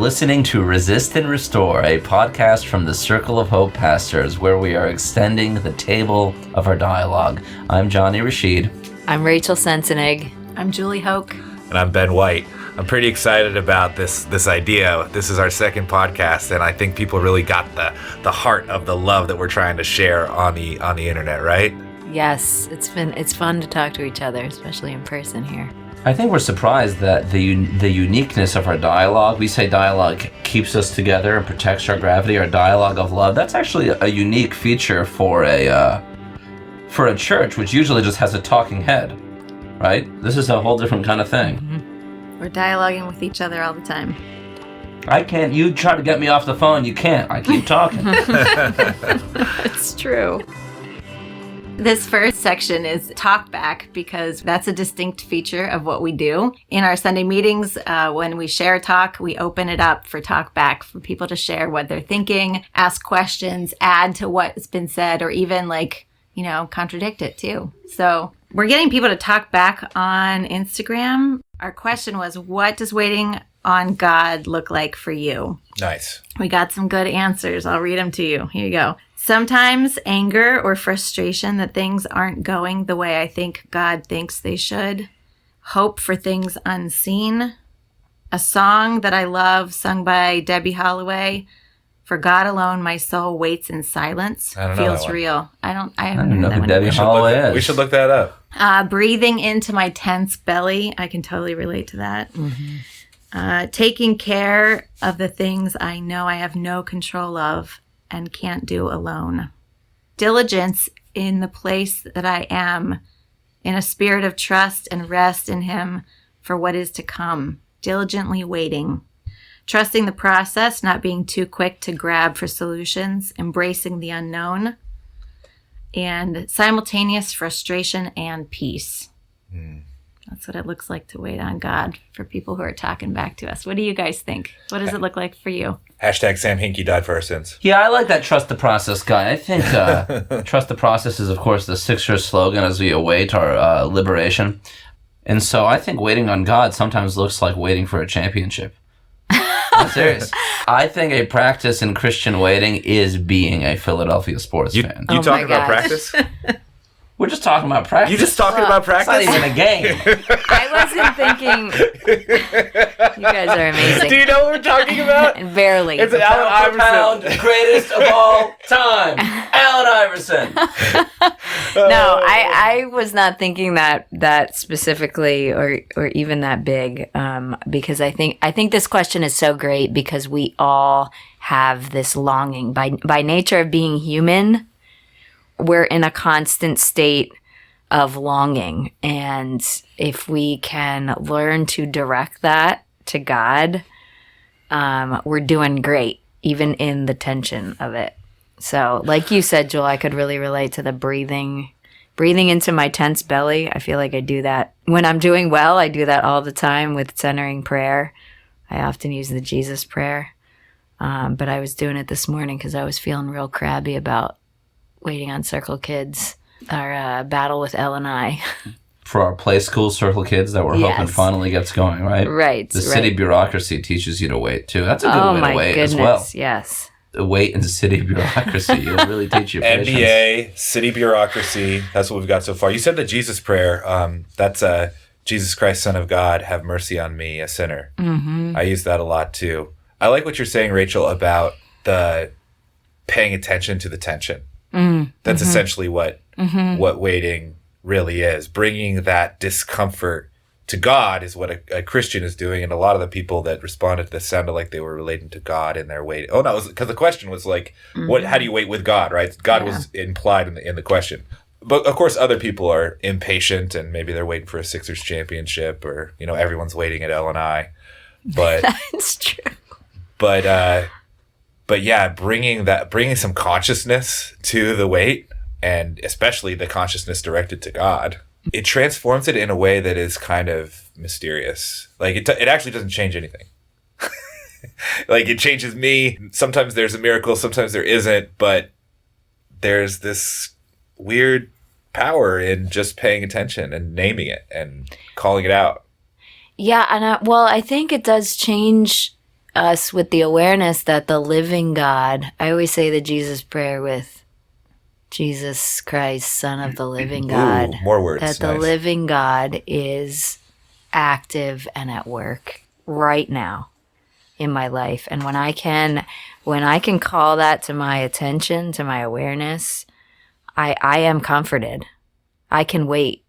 listening to Resist and Restore, a podcast from the Circle of Hope Pastors, where we are extending the table of our dialogue. I'm Jonny Rashid. I'm Rachel Sensenig. I'm Julie Hoke. And I'm Ben White. I'm pretty excited about this idea. This is our second podcast, and I think people really got the heart of the love that we're trying to share on the internet, right? Yes, it's fun to talk to each other, especially in person here. I think we're surprised that the uniqueness of our dialogue, we say dialogue keeps us together and protects our gravity, our dialogue of love. That's actually a unique feature for a church, which usually just has a talking head, right? This is a whole different kind of thing. Mm-hmm. We're dialoguing with each other all the time. I can't. You try to get me off the phone, you can't. I keep talking. It's true. This first section is Talkback because that's a distinct feature of what we do. In our Sunday meetings, when we share talk, we open it up for Talkback for people to share what they're thinking, ask questions, add to what's been said, or even contradict it too. So we're getting people to talk back on Instagram. Our question was, what does waiting on God look like for you? Nice. We got some good answers. I'll read them to you. Here you go. Sometimes anger or frustration that things aren't going the way I think God thinks they should. Hope for things unseen. A song that I love sung by Debbie Holloway. For God alone, my soul waits in silence. I don't know Feels that one. real. I haven't know heard that who one. Debbie Holloway is. We should look that up. Breathing into my tense belly. I can totally relate to that. Mm-hmm. Taking care of the things I know I have no control of and can't do alone. Diligence in the place that I am, in a spirit of trust and rest in Him for what is to come. Diligently waiting. Trusting the process, not being too quick to grab for solutions. Embracing the unknown. And simultaneous frustration and peace. That's what it looks like to wait on God for people who are talking back to us. What do you guys think? What does it look like for you? Hashtag Sam Hinkie died for our sins. Yeah, I like that trust the process guy. I think trust the process is, of course, the Sixers slogan as we await our liberation. And so I think waiting on God sometimes looks like waiting for a championship. I'm serious. I think a practice in Christian waiting is being a Philadelphia sports fan. You talking about practice? We're just talking about practice. You just talking about practice? It's not even a game. I wasn't thinking. You guys are amazing. Do you know what we're talking about? Barely. It's Allen Iverson. Greatest of all time. Allen Iverson. No, I was not thinking that specifically or even that big because I think this question is so great because we all have this longing by nature of being human. We're in a constant state of longing, and if we can learn to direct that to God, we're doing great, even in the tension of it. So, like you said, Joel, I could really relate to the breathing into my tense belly. I feel like I do that when I'm doing well. I do that all the time with centering prayer. I often use the Jesus prayer, but I was doing it this morning because I was feeling real crabby about waiting on Circle Kids, our battle with L&I. For our play school Circle Kids that we're hoping finally gets going, right? Right. The city bureaucracy teaches you to wait, too. That's a good way to wait as well. Yes. Wait in city bureaucracy. It'll really teach you patience. NBA, city bureaucracy. That's what we've got so far. You said the Jesus prayer. That's Jesus Christ, Son of God, have mercy on me, a sinner. Mm-hmm. I use that a lot, too. I like what you're saying, Rachel, about the paying attention to the tension. That's essentially what waiting really is. Bringing that discomfort to God is what a Christian is doing, and a lot of the people that responded to this sounded like they were relating to God in their waiting. Oh no, because the question was like, what? How do you wait with God? Right? God was implied in the question. But of course, other people are impatient, and maybe they're waiting for a Sixers championship, or everyone's waiting at L&I. But That's true. But yeah, bringing some consciousness to the wait, and especially the consciousness directed to God, it transforms it in a way that is kind of mysterious. Like it actually doesn't change anything. Like it changes me. Sometimes there's a miracle, sometimes there isn't, but there's this weird power in just paying attention and naming it and calling it out. Yeah, and I think it does change us with the awareness that the living God, I always say the Jesus prayer with Jesus Christ, Son of the living God. Ooh, more words. That the Nice. living God is active and at work right now in my life. And when I can call that to my attention, to my awareness, I am comforted. I can wait.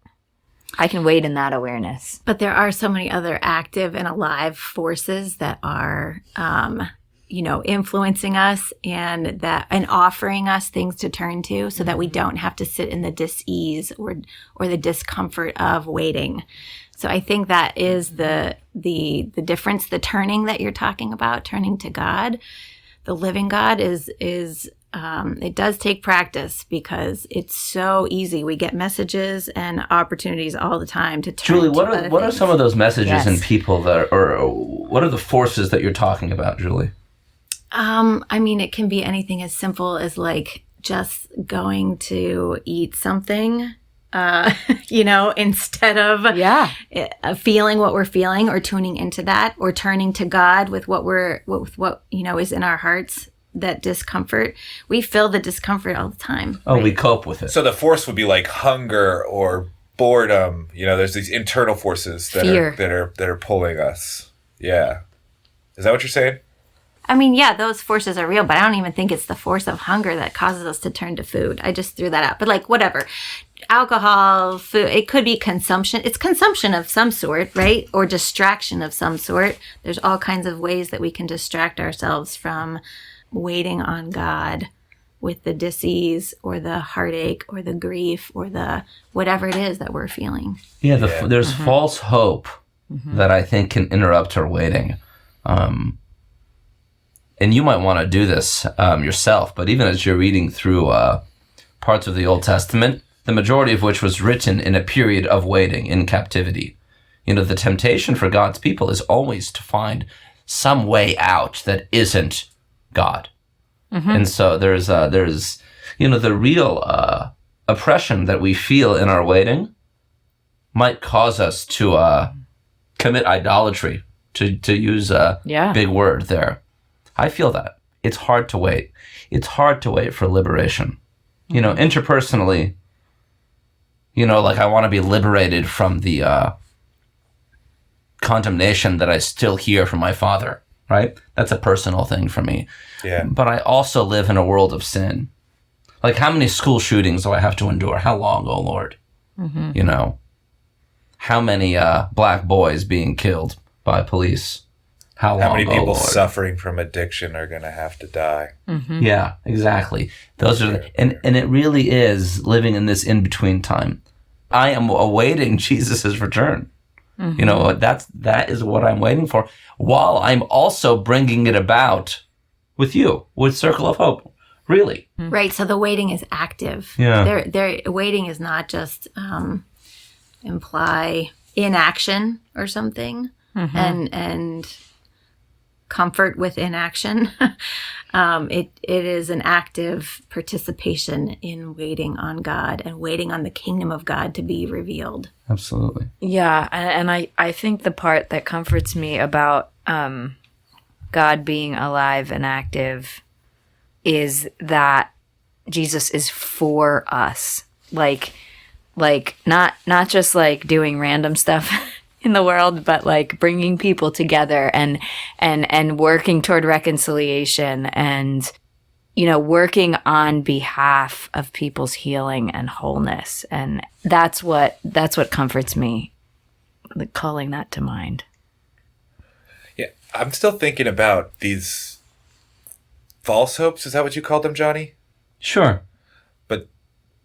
I can wait in that awareness. But there are so many other active and alive forces that are, influencing us and offering us things to turn to, so that we don't have to sit in the dis-ease or the discomfort of waiting. So I think that is the difference, the turning that you're talking about, turning to God. The living God is it does take practice, because it's so easy. We get messages and opportunities all the time to turn Julie, to what are things. some of those messages Yes. and people or what are the forces that you're talking about, Julie? It can be anything as simple as like just going to eat something, instead of feeling what we're feeling, or tuning into that, or turning to God with what is in our hearts. That discomfort, we feel the discomfort all the time. Oh, right? we cope with it. So the force would be like hunger or boredom. There's these internal forces that are pulling us. Yeah. Is that what you're saying? Those forces are real, but I don't even think it's the force of hunger that causes us to turn to food. I just threw that out. But like whatever, alcohol, food, it could be consumption. It's consumption of some sort, right? Or distraction of some sort. There's all kinds of ways that we can distract ourselves from waiting on God with the dis-ease or the heartache or the grief or the whatever it is that we're feeling. Yeah, there's false hope that I think can interrupt our waiting. And you might want to do this yourself, but even as you're reading through parts of the Old Testament, the majority of which was written in a period of waiting in captivity. The temptation for God's people is always to find some way out that isn't God. And so there's the real oppression that we feel in our waiting might cause us to commit idolatry, to use a big word there. I feel that. It's hard to wait. It's hard to wait for liberation. Interpersonally, I want to be liberated from the condemnation that I still hear from my father, right? That's a personal thing for me. Yeah. But I also live in a world of sin. Like, how many school shootings do I have to endure? How long, oh Lord? How many black boys being killed by police? How long, How many people oh Lord? suffering from addiction are going to have to die? Yeah, exactly. Those are, and it really is living in this in-between time. I am awaiting Jesus' return. That is what I'm waiting for, while I'm also bringing it about with you, with Circle of Hope. Really. Right. So the waiting is active. Yeah. Their waiting is not just imply inaction or something and comfort with inaction. It is an active participation in waiting on God and waiting on the kingdom of God to be revealed. Absolutely. Yeah, and I think the part that comforts me about God being alive and active is that Jesus is for us. Like not just like doing random stuff in the world, but like bringing people together and working toward reconciliation and working on behalf of people's healing and wholeness. And that's what comforts me, like calling that to mind. Yeah, I'm still thinking about these false hopes. Is that what you called them, Johnny? Sure. But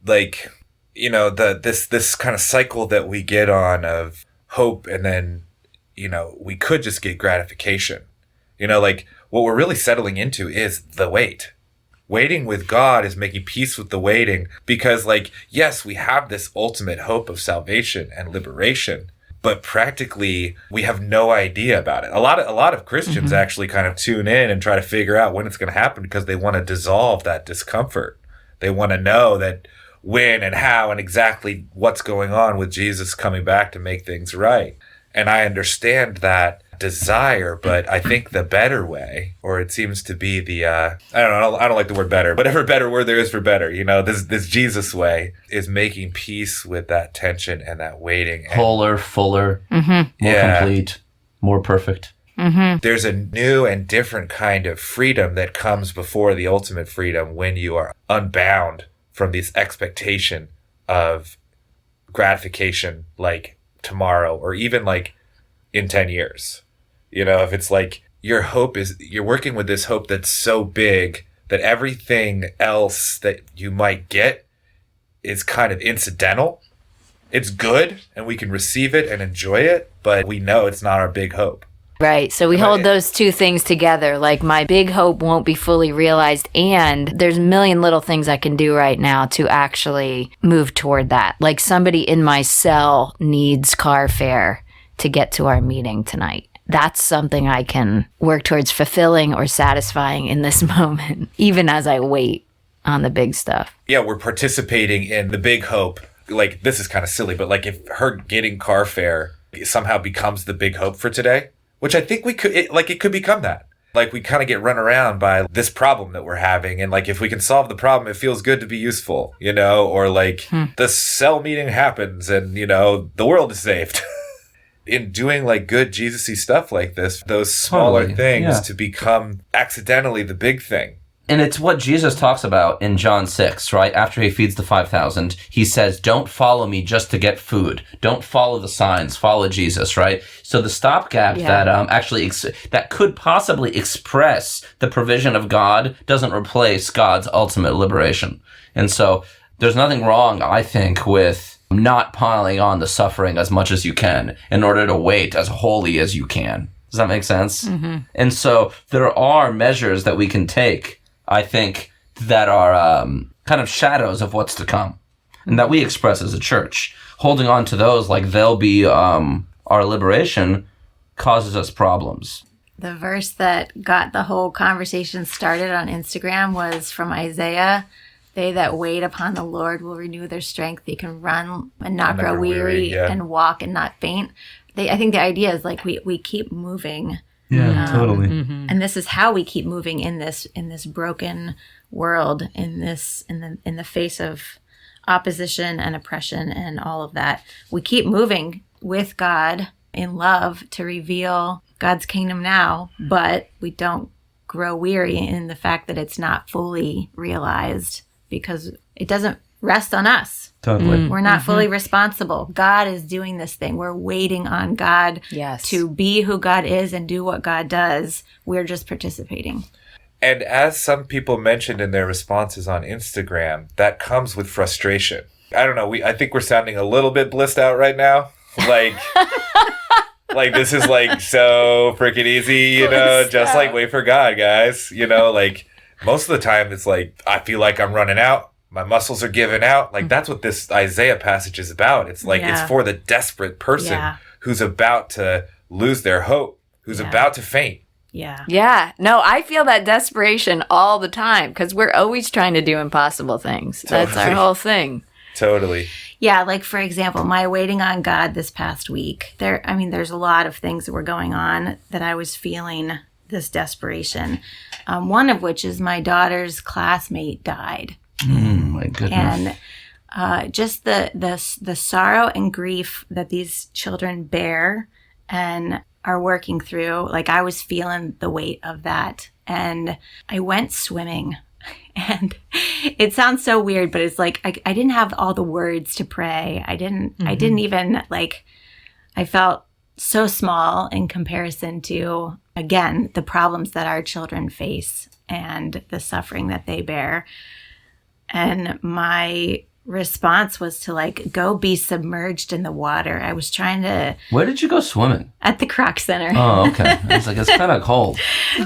like, this kind of cycle that we get on of hope, and then, we could just get gratification. Like what we're really settling into is the wait. Waiting with God is making peace with the waiting, because like, yes, we have this ultimate hope of salvation and liberation, but practically we have no idea about it. A lot of Christians actually kind of tune in and try to figure out when it's going to happen, because they want to dissolve that discomfort. They want to know that when and how and exactly what's going on with Jesus coming back to make things right. And I understand that desire, but I think the better way, or it seems to be the, I don't like the word better, whatever better word there is for better, this Jesus way is making peace with that tension and that waiting. And Wholer, fuller, more complete, more perfect. there's a new and different kind of freedom that comes before the ultimate freedom when you are unbound from this expectation of gratification like tomorrow or even like in 10 years. If it's like you're working with this hope that's so big that everything else that you might get is kind of incidental. It's good and we can receive it and enjoy it, but we know it's not our big hope. Right. So we hold those two things together. Like my big hope won't be fully realized. And there's a million little things I can do right now to actually move toward that. Like somebody in my cell needs car fare to get to our meeting tonight. That's something I can work towards fulfilling or satisfying in this moment, even as I wait on the big stuff. Yeah, we're participating in the big hope. Like, this is kind of silly, but like if her getting car fare somehow becomes the big hope for today, which I think it could become that. Like we kind of get run around by this problem that we're having. And like, if we can solve the problem, it feels good to be useful, or like the cell meeting happens and, the world is saved. In doing like good Jesus-y stuff like this, those smaller things to become accidentally the big thing. And it's what Jesus talks about in John 6, right? After he feeds the 5,000, he says, don't follow me just to get food. Don't follow the signs. Follow Jesus, right? So the stopgap that that could possibly express the provision of God doesn't replace God's ultimate liberation. And so there's nothing wrong, I think, with not piling on the suffering as much as you can in order to wait as wholly as you can. Does that make sense? Mm-hmm. And so there are measures that we can take, I think, that are kind of shadows of what's to come and that we express as a church. Holding on to those like they'll be our liberation causes us problems. The verse that got the whole conversation started on Instagram was from Isaiah. They that wait upon the Lord will renew their strength. They can run and not grow weary and walk and not faint. I think the idea is like we keep moving. Yeah, totally. Mm-hmm. And this is how we keep moving in this broken world, in the face of opposition and oppression and all of that. We keep moving with God in love to reveal God's kingdom now, but we don't grow weary in the fact that it's not fully realized because it doesn't rest on us. Totally. We're not fully responsible. God is doing this thing. We're waiting on God to be who God is and do what God does. We're just participating. And as some people mentioned in their responses on Instagram, that comes with frustration. I don't know. I think we're sounding a little bit blissed out right now. Like, like this is like so freaking easy, just like wait for God, guys. Like most of the time it's like, I feel like I'm running out. My muscles are giving out. Like that's what this Isaiah passage is about. It's like, it's for the desperate person who's about to lose their hope, who's about to faint. Yeah. Yeah. No, I feel that desperation all the time because we're always trying to do impossible things. Totally. That's our whole thing. Totally. Yeah. Like, for example, my waiting on God this past week, there's a lot of things that were going on that I was feeling this desperation. One of which is my daughter's classmate died. My goodness. And just the sorrow and grief that these children bear and are working through, like I was feeling the weight of that. And I went swimming. And it sounds so weird, but it's like I didn't have all the words to pray. I didn't even I felt so small in comparison to, again, the problems that our children face and the suffering that they bear. And my response was to go be submerged in the water. I was trying to... Where did you go swimming? At the Croc Center. Oh, okay. I was like, it's kind of cold.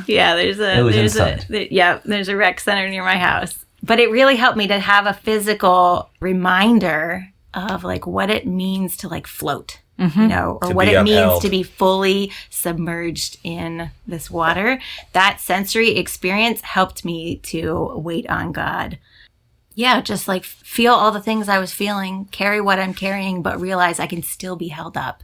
Yeah, there's a rec center near my house. But it really helped me to have a physical reminder of what it means to float. Or what it means to be fully submerged in this water. That sensory experience helped me to wait on God. Yeah, just feel all the things I was feeling, carry what I'm carrying, but realize I can still be held up.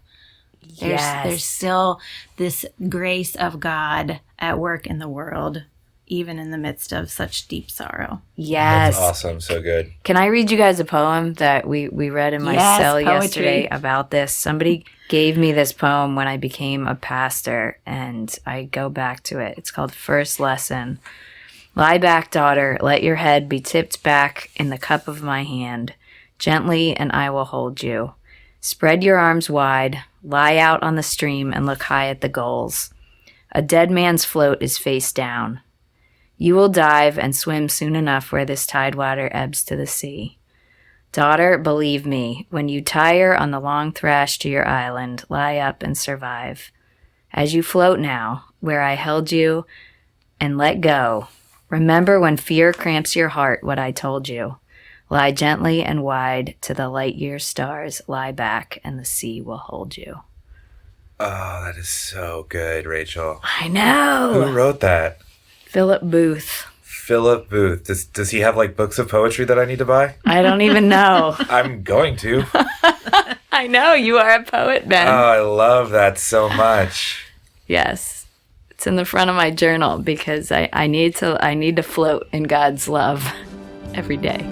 There's still this grace of God at work in the world, even in the midst of such deep sorrow. Yes. That's awesome. So good. Can I read you guys a poem that we read in my cell yesterday about this? Somebody gave me this poem when I became a pastor, and I go back to it. It's called First Lesson. Lie back, daughter. Let your head be tipped back in the cup of my hand. Gently, and I will hold you. Spread your arms wide. Lie out on the stream and look high at the gulls. A dead man's float is face down. You will dive and swim soon enough where this tidewater ebbs to the sea. Daughter, believe me, when you tire on the long thrash to your island, lie up and survive. As you float now, where I held you and let go, remember when fear cramps your heart what I told you. Lie gently and wide to the light year stars, lie back and the sea will hold you. Oh, that is so good, Rachel. I know. Who wrote that? Philip Booth. Philip Booth. Does he have like books of poetry that I need to buy? I don't even know. I'm going to. I know, you are a poet, Ben. Oh, I love that so much. Yes. It's in the front of my journal because I need to float in God's love every day.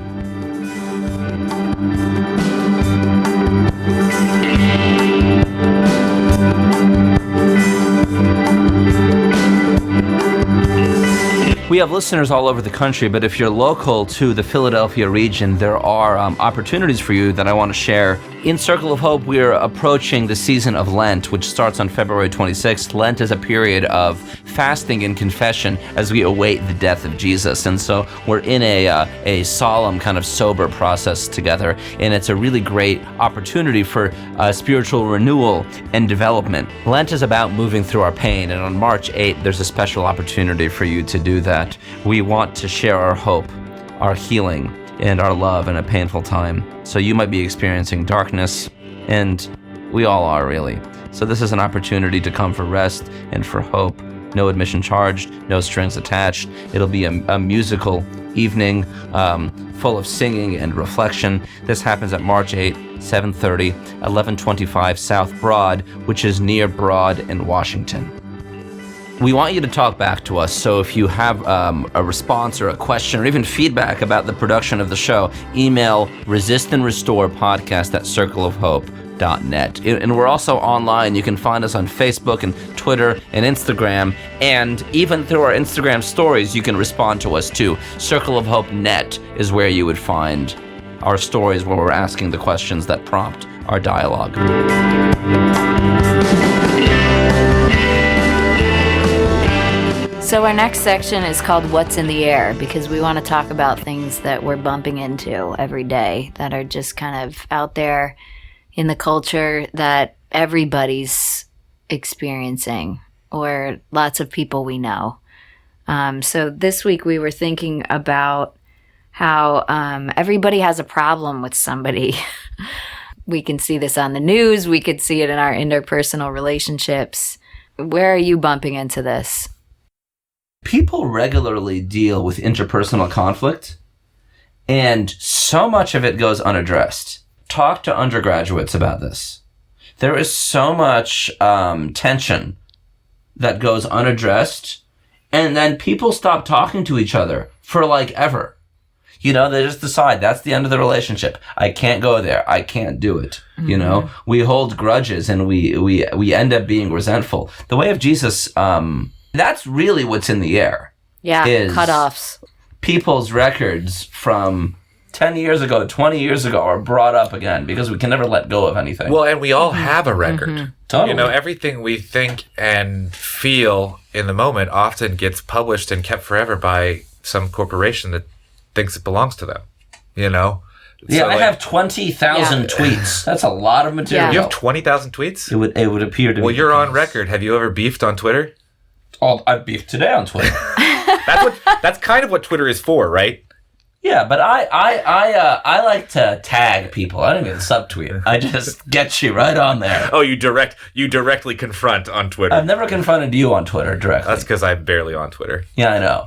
We have listeners all over the country, but if you're local to the Philadelphia region, there are opportunities for you that I want to share. In Circle of Hope, we are approaching the season of Lent, which starts on February 26th. Lent is a period of fasting and confession as we await the death of Jesus. And so we're in a solemn kind of sober process together, and it's a really great opportunity for spiritual renewal and development. Lent is about moving through our pain, and on March 8th, there's a special opportunity for you to do that. We want to share our hope, our healing, and our love in a painful time. So you might be experiencing darkness, and we all are really. So this is an opportunity to come for rest and for hope. No admission charged, no strings attached. It'll be a musical evening full of singing and reflection. This happens at March 8th, 7:30, 1125 South Broad, which is near Broad and Washington. We want you to talk back to us, so if you have a response or a question or even feedback about the production of the show, email resistandrestorepodcast@circleofhope.net. And we're also online. You can find us on Facebook and Twitter and Instagram, and even through our Instagram stories, you can respond to us too. Circle of Hope Net is where you would find our stories where we're asking the questions that prompt our dialogue. So our next section is called What's in the Air, because we want to talk about things that we're bumping into every day that are just kind of out there in the culture that everybody's experiencing, or lots of people we know. So this week we were thinking about how everybody has a problem with somebody. We can see this on the news. We could see it in our interpersonal relationships. Where are you bumping into this? People regularly deal with interpersonal conflict, and so much of it goes unaddressed. Talk to undergraduates about this. There is so much tension that goes unaddressed, and then people stop talking to each other for like ever. You know, they just decide that's the end of the relationship. I can't go there. I can't do it. Mm-hmm. You know, we hold grudges and we end up being resentful. The way of Jesus, that's really what's in the air. Yeah, cutoffs. People's records from 10 years ago, 20 years ago are brought up again because we can never let go of anything. Well, and we all have a record. Mm-hmm. Totally. You know, everything we think and feel in the moment often gets published and kept forever by some corporation that thinks it belongs to them, you know? Yeah, so I have 20,000 tweets. That's a lot of material. Yeah. You have 20,000 tweets? It would appear to be. Well, you're on record. Have you ever beefed on Twitter? Oh, I beefed today on Twitter. That's kind of what Twitter is for, right? Yeah, but I like to tag people. I don't even subtweet. I just get you right on there. Oh, you directly confront on Twitter. I've never confronted you on Twitter directly. That's because I'm barely on Twitter. Yeah, I know.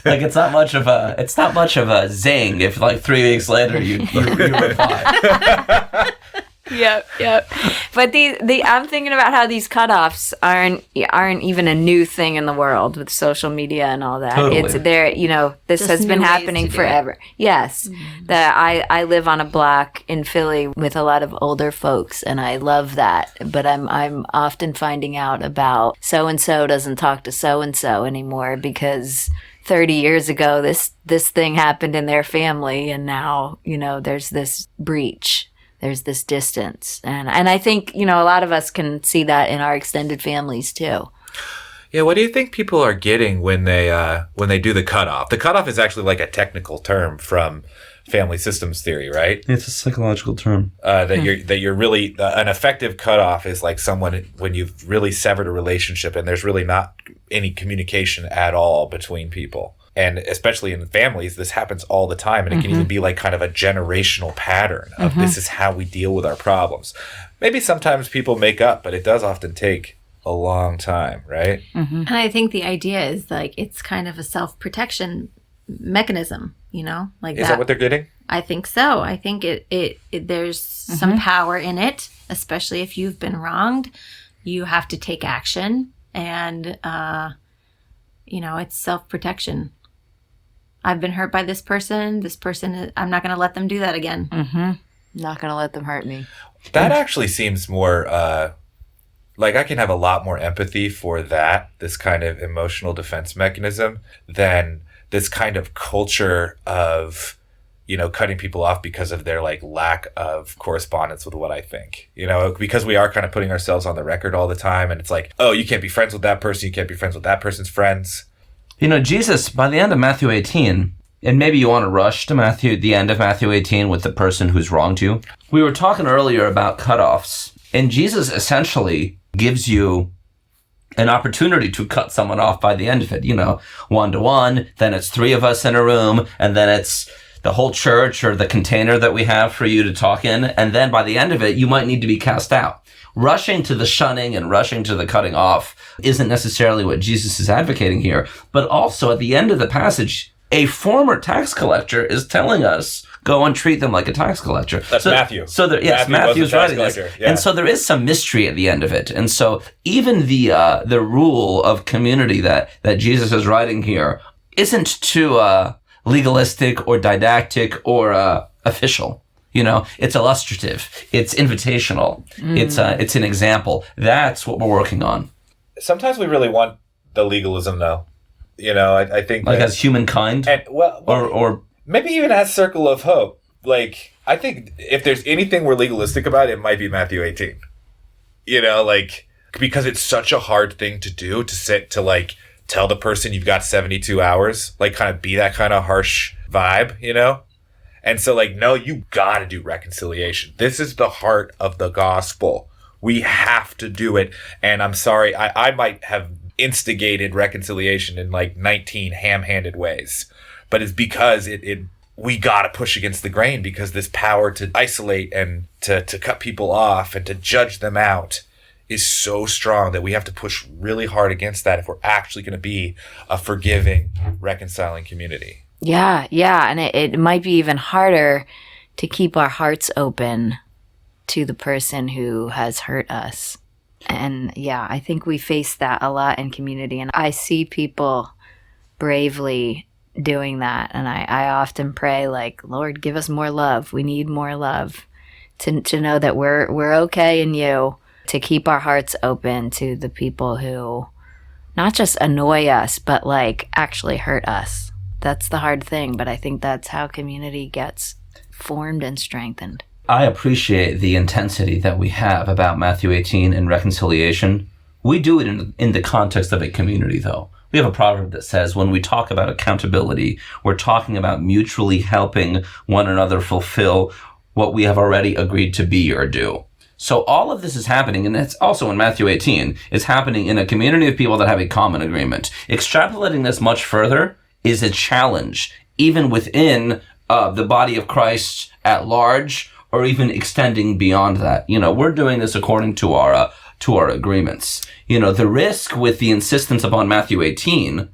Like it's not much of a zing if like 3 weeks later you reply. Yep. But I'm thinking about how these cutoffs aren't even a new thing in the world with social media and all that. Totally. It's there, this Just has been new ways happening to do forever. Yes. That I live on a block in Philly with a lot of older folks, and I love that. But I'm often finding out about so and so doesn't talk to so and so anymore because 30 years ago this thing happened in their family, and now there's this breach, there's this distance, and I think a lot of us can see that in our extended families too. Yeah, what do you think people are getting when they do the cutoff? The cutoff is actually like a technical term from family systems theory, right? It's a psychological term. That you're really an effective cutoff is like someone when you've really severed a relationship and there's really not any communication at all between people. And especially in families, this happens all the time, and it can even be like kind of a generational pattern of this is how we deal with our problems. Maybe sometimes people make up, but it does often take a long time, right? And I think the idea is like it's kind of a self-protection mechanism, like Is that what they're getting? I think so. I think it there's some power in it, especially if you've been wronged. You have to take action, and it's self-protection. I've been hurt by this person. I'm not going to let them do that again. Not gonna let them hurt me. That actually seems more like I can have a lot more empathy for this kind of emotional defense mechanism than this kind of culture of, cutting people off because of their like lack of correspondence with what I think, because we are kind of putting ourselves on the record all the time. And it's like, oh, you can't be friends with that person. You can't be friends with that person's friends. Jesus, by the end of Matthew 18, and maybe you want to rush to the end of Matthew 18 with the person who's wronged you. We were talking earlier about cutoffs, and Jesus essentially gives you an opportunity to cut someone off by the end of it, 1-to-1, then it's 3 of us in a room, and then it's the whole church or the container that we have for you to talk in, and then by the end of it, you might need to be cast out. Rushing to the shunning and rushing to the cutting off isn't necessarily what Jesus is advocating here, but also at the end of the passage, a former tax collector is telling us, go and treat them like a tax collector. That's Matthew. So Matthew's writing this. Yeah. And so there is some mystery at the end of it. And so even the rule of community that Jesus is writing here isn't too legalistic or didactic or official. It's illustrative. It's invitational. It's an example. That's what we're working on. Sometimes we really want the legalism, though. I think like as humankind, and or maybe even as Circle of Hope. Like I think if there's anything we're legalistic about, it might be Matthew 18. Because it's such a hard thing to do to like tell the person you've got 72 hours, like kind of be that kind of harsh vibe, And so like, no, you got to do reconciliation. This is the heart of the gospel. We have to do it. And I'm sorry, I might have instigated reconciliation in like 19 ham-handed ways, but it's because we got to push against the grain, because this power to isolate and to cut people off and to judge them out is so strong that we have to push really hard against that if we're actually going to be a forgiving, reconciling community. Yeah. And it might be even harder to keep our hearts open to the person who has hurt us. And yeah, I think we face that a lot in community. And I see people bravely doing that. And I often pray, like, Lord, give us more love. We need more love to know that we're okay in you, to keep our hearts open to the people who not just annoy us, but like actually hurt us. That's the hard thing. But I think that's how community gets formed and strengthened. I appreciate the intensity that we have about Matthew 18 and reconciliation. We do it in the context of a community, though. We have a proverb that says when we talk about accountability, we're talking about mutually helping one another fulfill what we have already agreed to be or do. So all of this is happening, and it's also in Matthew 18, is happening in a community of people that have a common agreement. Extrapolating this much further is a challenge, even within the body of Christ at large, or even extending beyond that. We're doing this according to our agreements. The risk with the insistence upon Matthew 18,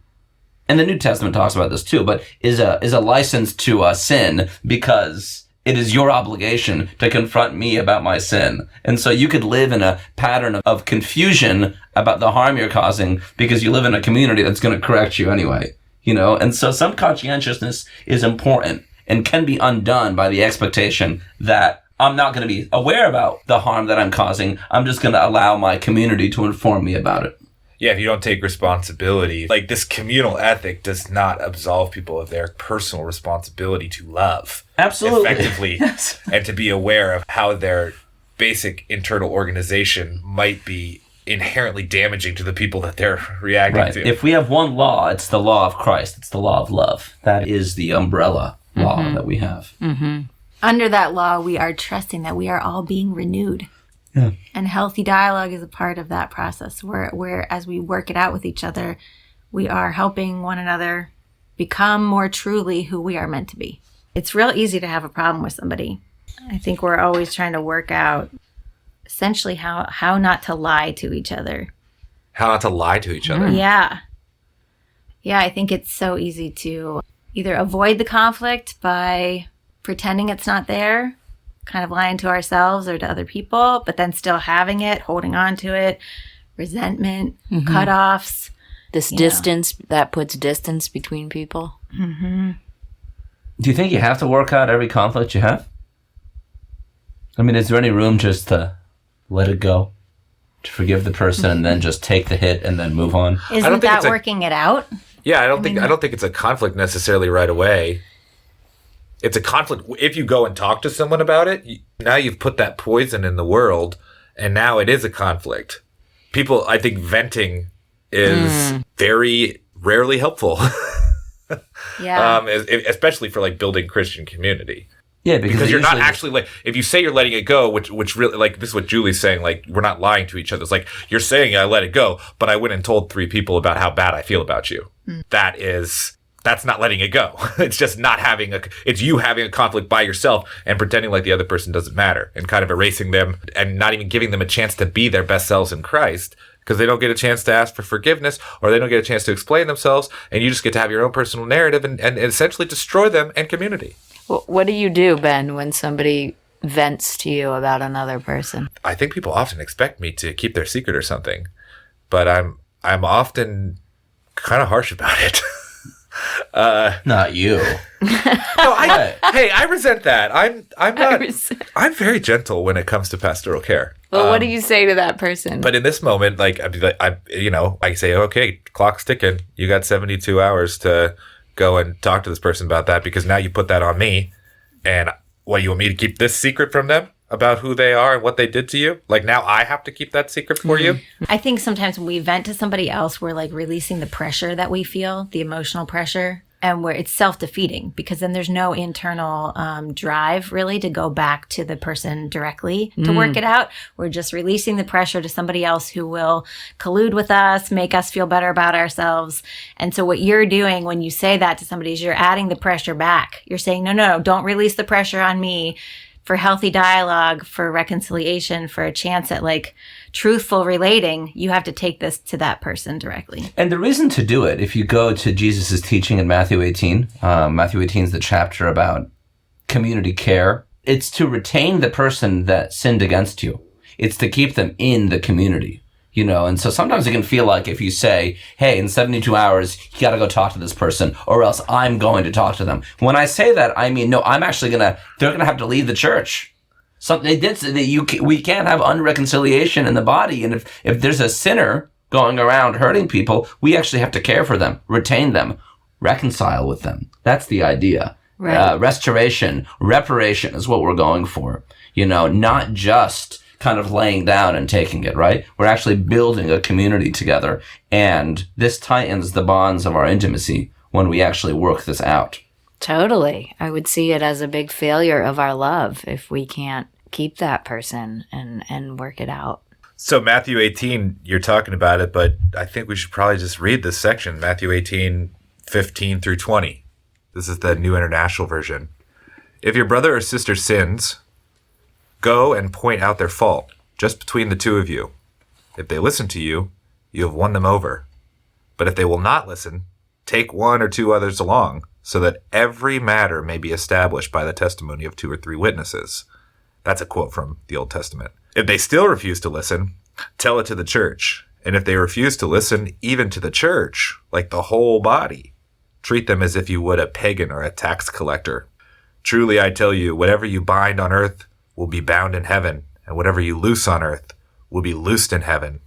and the New Testament talks about this too, but is a license to sin, because it is your obligation to confront me about my sin. And so you could live in a pattern of confusion about the harm you're causing because you live in a community that's going to correct you anyway, you know? And so some conscientiousness is important and can be undone by the expectation that I'm not going to be aware about the harm that I'm causing. I'm just going to allow my community to inform me about it. Yeah, if you don't take responsibility, like this communal ethic does not absolve people of their personal responsibility to love. Absolutely. Effectively. Yes. And to be aware of how their basic internal organization might be inherently damaging to the people that they're reacting to. If we have one law, it's the law of Christ. It's the law of love. That is the umbrella law that we have. Mm-hmm. Under that law, we are trusting that we are all being renewed. Yeah. And healthy dialogue is a part of that process where as we work it out with each other, we are helping one another become more truly who we are meant to be. It's real easy to have a problem with somebody. I think we're always trying to work out essentially how not to lie to each other. How not to lie to each other. Yeah. Yeah, I think it's so easy to either avoid the conflict by pretending it's not there, kind of lying to ourselves or to other people, but then still having it, holding on to it, resentment, cutoffs. This distance, that puts distance between people. Mm-hmm. Do you think you have to work out every conflict you have? I mean, is there any room just to let it go, to forgive the person and then just take the hit and then move on? Isn't that working it out? Yeah, I don't think it's a conflict necessarily right away. It's a conflict if you go and talk to someone about it. Now you've put that poison in the world, and now it is a conflict. People, I think venting is very rarely helpful. Yeah. Especially for like building Christian community. Yeah, because you're not actually like, if you say you're letting it go, which really, like, this is what Julie's saying, like, we're not lying to each other. It's like, you're saying I let it go, but I went and told 3 people about how bad I feel about you. That's not letting it go. It's just it's you having a conflict by yourself and pretending like the other person doesn't matter and kind of erasing them and not even giving them a chance to be their best selves in Christ because they don't get a chance to ask for forgiveness or they don't get a chance to explain themselves, and you just get to have your own personal narrative and essentially destroy them and community. What do you do, Ben, when somebody vents to you about another person? I think people often expect me to keep their secret or something, but I'm often kind of harsh about it. Not you. No, I resent that. I'm very gentle when it comes to pastoral care. Well, what do you say to that person? But in this moment, like I say, okay, clock's ticking. You got 72 hours to go and talk to this person about that because now you put that on me. And what, you want me to keep this secret from them about who they are and what they did to you? Like now I have to keep that secret for you? I think sometimes when we vent to somebody else, we're like releasing the pressure that we feel, the emotional pressure, and where it's self-defeating because then there's no internal drive really to go back to the person directly to work it out. We're just releasing the pressure to somebody else who will collude with us, make us feel better about ourselves. And so what you're doing when you say that to somebody is you're adding the pressure back. You're saying, no, don't release the pressure on me. For healthy dialogue, for reconciliation, for a chance at like truthful relating, you have to take this to that person directly. And the reason to do it, if you go to Jesus' teaching in Matthew 18, Matthew 18 is the chapter about community care. It's to retain the person that sinned against you. It's to keep them in the community, you know? And so sometimes it can feel like if you say, hey, in 72 hours, you got to go talk to this person or else I'm going to talk to them. When I say that, I mean, no, I'm actually they're going to have to leave the church. They did say that we can't have unreconciliation in the body. And if there's a sinner going around hurting people, we actually have to care for them, retain them, reconcile with them. That's the idea. Right. Restoration, reparation is what we're going for. You know, not just kind of laying down and taking it, right? We're actually building a community together. And this tightens the bonds of our intimacy when we actually work this out. Totally. I would see it as a big failure of our love if we can't keep that person and work it out. So Matthew 18, you're talking about it, but I think we should probably just read this section, Matthew 18, 15 through 20. This is the New International Version. If your brother or sister sins, go and point out their fault, just between the two of you. If they listen to you, you have won them over. But if they will not listen, take 1 or 2 others along, so that every matter may be established by the testimony of 2 or 3 witnesses. That's a quote from the Old Testament. If they still refuse to listen, tell it to the church. And if they refuse to listen even to the church, like the whole body, treat them as if you would a pagan or a tax collector. Truly, I tell you, whatever you bind on earth will be bound in heaven, and whatever you loose on earth will be loosed in heaven.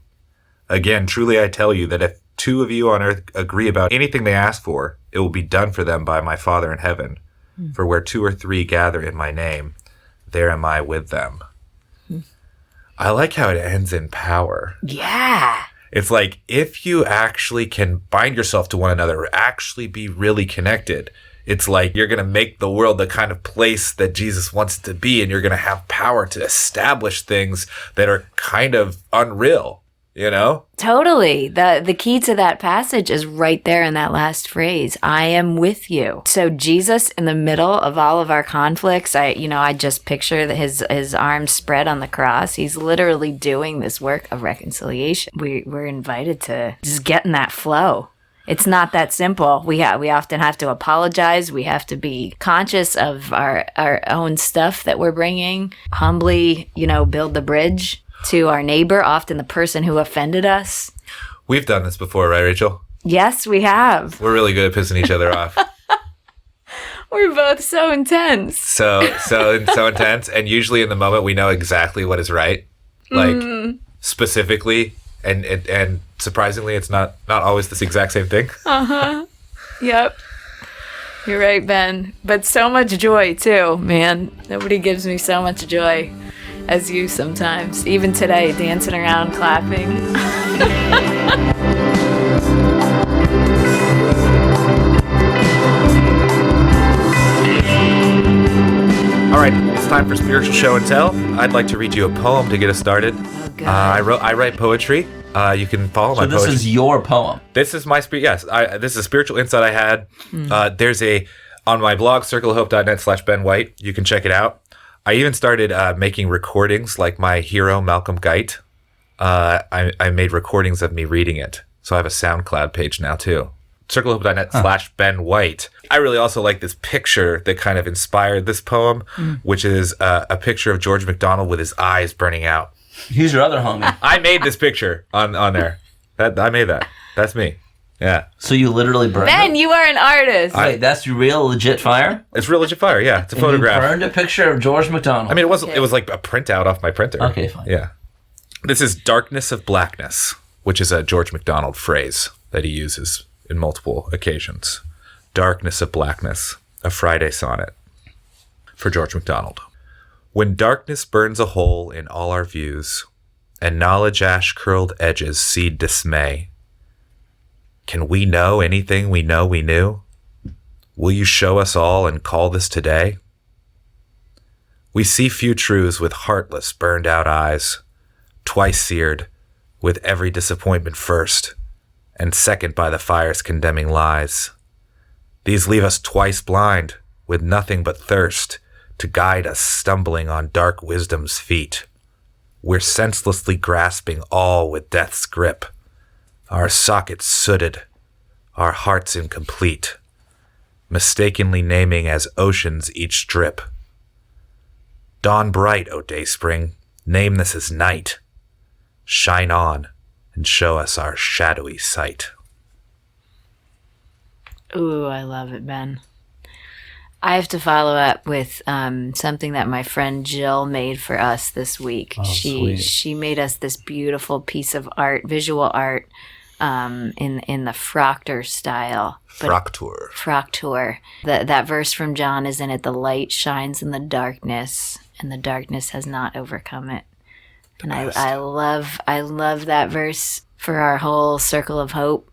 Again, truly I tell you that if 2 of you on earth agree about anything they ask for, it will be done for them by my Father in heaven. For where 2 or 3 gather in my name, there am I with them. I like how it ends in power. Yeah. It's like, if you actually can bind yourself to one another or actually be really connected, it's like you're going to make the world the kind of place that Jesus wants it to be, and you're going to have power to establish things that are kind of unreal, you know? Totally. The key to that passage is right there in that last phrase. I am with you. So Jesus, in the middle of all of our conflicts, I just picture his arms spread on the cross. He's literally doing this work of reconciliation. We're invited to just get in that flow. It's not that simple. We often have to apologize. We have to be conscious of our own stuff that we're bringing. Humbly, build the bridge to our neighbor, often the person who offended us. We've done this before, right, Rachel? Yes, we have. We're really good at pissing each other off. We're both so intense. So intense. And usually in the moment, we know exactly what is right. Like, specifically. And surprisingly, it's not always this exact same thing. Yep. You're right, Ben. But so much joy, too, man. Nobody gives me so much joy as you sometimes. Even today, dancing around, clapping. All right, it's time for Spiritual Show and Tell. I'd like to read you a poem to get us started. Oh, God. I write poetry. You can follow my poetry. So this is your poem. This is my yes. This is a spiritual insight I had. There's on my blog circleofhope.net/Ben White. You can check it out. I even started making recordings, like my hero Malcolm Guite. I made recordings of me reading it, so I have a SoundCloud page now too. circleofhope.net/Ben White. I really also like this picture that kind of inspired this poem, which is a picture of George MacDonald with his eyes burning out. He's your other homie. I made this picture on there. I made that. That's me. Yeah. So you literally burned Ben, it? you are an artist. Wait, that's your real legit fire? It's real legit fire, yeah. It's a photograph. You burned a picture of George MacDonald. I mean, it was like a printout off my printer. Okay, fine. Yeah. This is Darkness of Blackness, which is a George MacDonald phrase that he uses in multiple occasions. Darkness of Blackness, a Friday sonnet for George MacDonald. When darkness burns a hole in all our views, and knowledge ash-curled edges seed dismay, can we know anything we know we knew? Will you show us all and call this today? We see few truths with heartless, burned-out eyes, twice seared, with every disappointment first, and second by the fire's condemning lies. These leave us twice blind, with nothing but thirst, to guide us stumbling on dark wisdom's feet. We're senselessly grasping all with death's grip, our sockets sooted, our hearts incomplete, mistakenly naming as oceans each drip. Dawn bright, O dayspring, name this as night. Shine on and show us our shadowy sight. Ooh, I love it, Ben. I have to follow up with something that my friend Jill made for us this week. Oh, sweet. She made us this beautiful piece of art, visual art, in the fraktur style. Fraktur. Fraktur. That verse from John, isn't it? The light shines in the darkness, and the darkness has not overcome it. And I love that verse for our whole circle of hope.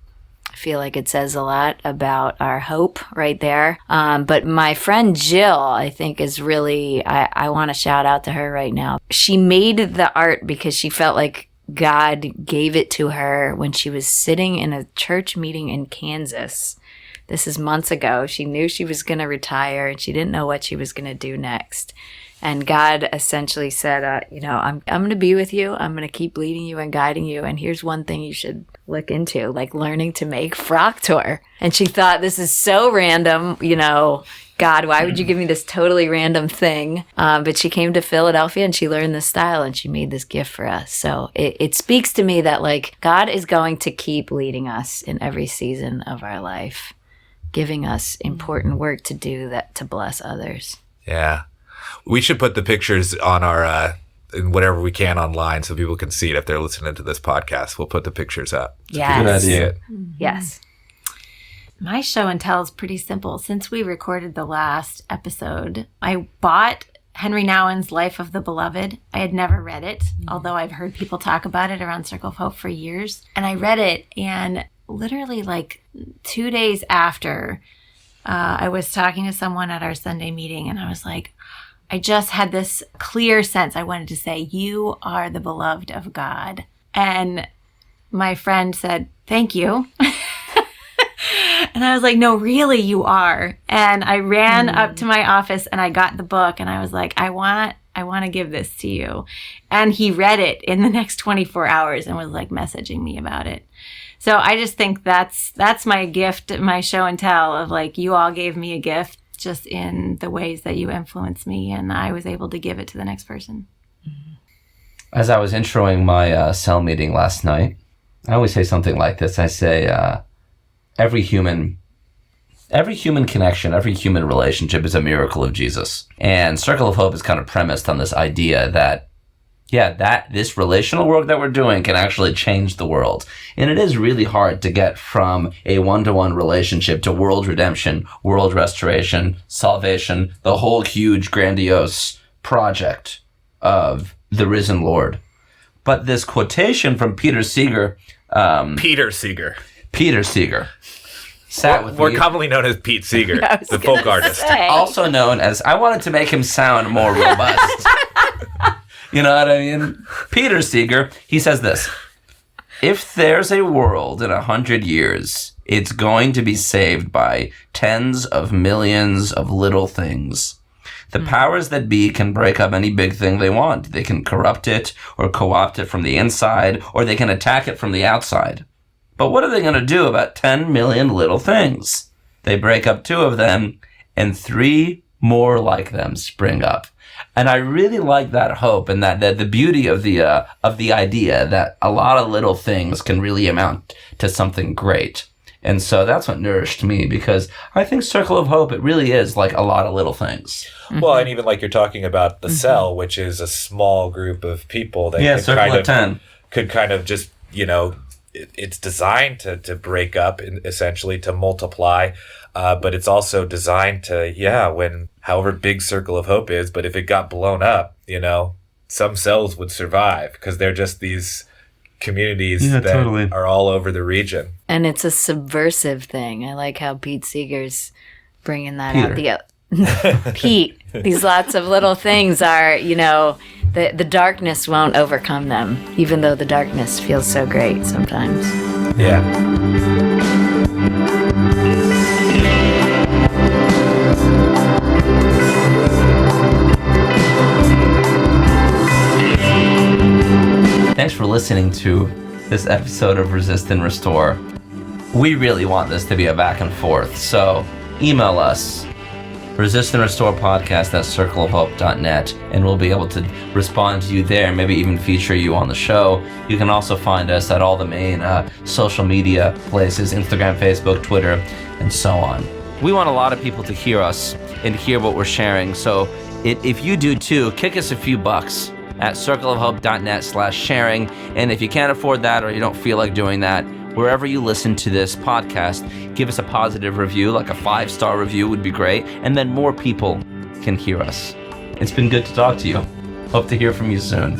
I feel like it says a lot about our hope right there. But my friend Jill, I think, is really, I want to shout out to her right now. She made the art because she felt like God gave it to her when she was sitting in a church meeting in Kansas. This is months ago. She knew she was going to retire and she didn't know what she was going to do next. And God essentially said, I'm going to be with you. I'm going to keep leading you and guiding you. And here's one thing you should look into, like learning to make fraktur. And she thought, this is so random, God, why would you give me this totally random thing? But she came to Philadelphia and she learned this style and she made this gift for us. So it speaks to me that like God is going to keep leading us in every season of our life, giving us important work to do that to bless others. Yeah. We should put the pictures on our, whatever we can online so people can see it if they're listening to this podcast. We'll put the pictures up. Yes. Good idea. Yes. My show and tell is pretty simple. Since we recorded the last episode, I bought Henri Nouwen's Life of the Beloved. I had never read it, although I've heard people talk about it around Circle of Hope for years. And I read it, and literally like 2 days after, I was talking to someone at our Sunday meeting, and I was like, I just had this clear sense. I wanted to say, you are the beloved of God. And my friend said, thank you. And I was like, no, really, you are. And I ran up to my office and I got the book and I was like, I want to give this to you. And he read it in the next 24 hours and was like messaging me about it. So I just think that's my gift, my show and tell of like, you all gave me a gift just in the ways that you influenced me, and I was able to give it to the next person. As I was introing my cell meeting last night, I always say something like this. I say, every human connection, every human relationship is a miracle of Jesus. And Circle of Hope is kind of premised on this idea that this relational work that we're doing can actually change the world. And it is really hard to get from a one-to-one relationship to world redemption, world restoration, salvation, the whole huge, grandiose project of the risen Lord. But this quotation from Peter Seeger, Peter Seeger. Sat with more me. commonly known as Pete Seeger, the folk artist. Also known as, I wanted to make him sound more robust. You know what I mean? Peter Seeger, he says this: if there's a world in 100 years, it's going to be saved by tens of millions of little things. The powers that be can break up any big thing they want. They can corrupt it or co-opt it from the inside, or they can attack it from the outside. But what are they going to do about 10 million little things? They break up 2 of them, and 3 more like them spring up. And I really like that hope and that the beauty of the idea that a lot of little things can really amount to something great. And so that's what nourished me, because I think Circle of Hope, it really is like a lot of little things. Well, and even like you're talking about the cell, which is a small group of people that could kind of just, it's designed to break up, and essentially to multiply. But it's also designed to, however big Circle of Hope is, but if it got blown up, some cells would survive because they're just these communities that are all over the region. And it's a subversive thing. I like how Pete Seeger's bringing that out. Pete, these lots of little things are, the darkness won't overcome them, even though the darkness feels so great sometimes. Yeah. Thanks for listening to this episode of Resist and Restore. We really want this to be a back and forth, so email us, resistandrestorepodcast@circleofhope.net, and we'll be able to respond to you there, maybe even feature you on the show. You can also find us at all the main social media places, Instagram, Facebook, Twitter, and so on. We want a lot of people to hear us and hear what we're sharing, so if you do too, kick us a few bucks at circleofhope.net/sharing. And if you can't afford that or you don't feel like doing that, wherever you listen to this podcast, give us a positive review, like a 5-star review would be great. And then more people can hear us. It's been good to talk to you. Hope to hear from you soon.